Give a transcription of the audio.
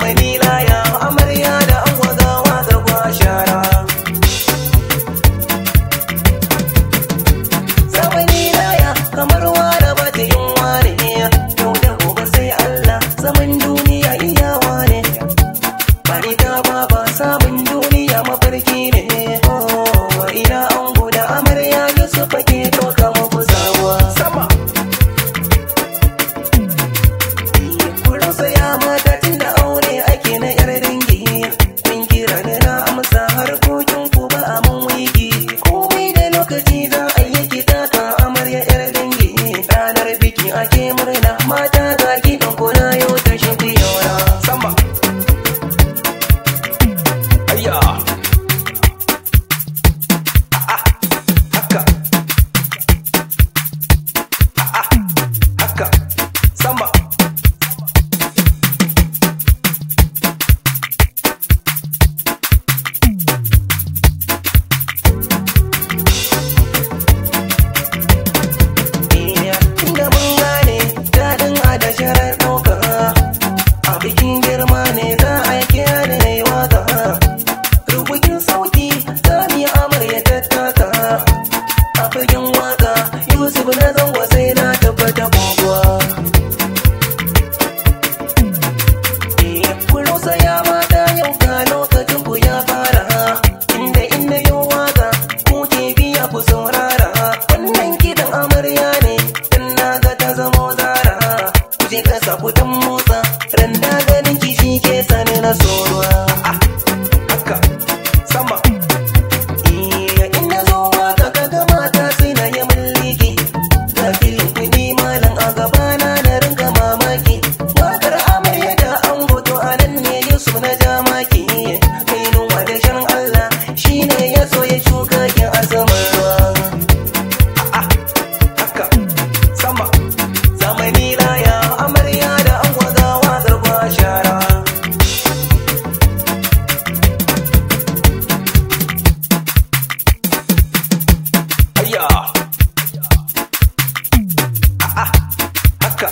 zamani laya amarya da ango gawa da kwashara. Zamani laya kamar wada bata yin wane, yau da gobe sai Allah, zaman duniya iyawa ne. Bani ta ba samun duniya mafarki ne. Oh, ina ango da amarya da su fake toka muku sawa. Sama kullum saya mata tun da aure ake na yar dangi. Kun kira da na amsa harkokin ku ba a mun wiki. Komai da lokaci za a yi kitaka amarya yar dangi. Ranar biki ake murna mata ga gidan ku na yau ta shi yaura. Sama ayya haka haka sama inda mun gane daɗin adasharar ɗauka a bikin girma ne za a kira da na yi waka. Rubugin sauti za mu yi amarya tattaka a fagen waka. Yusuf na zango sai na tabbata kokowa. Kullum saya mata yau ka lokacin ku ya fara. Inda yau waka ku ke biya ku saurara. Wannan kiɗan amarya ne dan na ga ta zamo zara. Ku je kasa ku dan motsa ran da ganin kishi ke sani na soruwa. Haka sama inda zo waka kaga mata suna yi malliki. Ga filin kuɗi malam a gabana na ringa mamaki. Wakar amarya da ango to a nan ne Yusuf na jamaki. Kai nuwa da shan Allah shi ne ya so ya shuka kin a saman ruwa. Haka sama zamani laya amarya da ango gawa garba shara. Ayya haka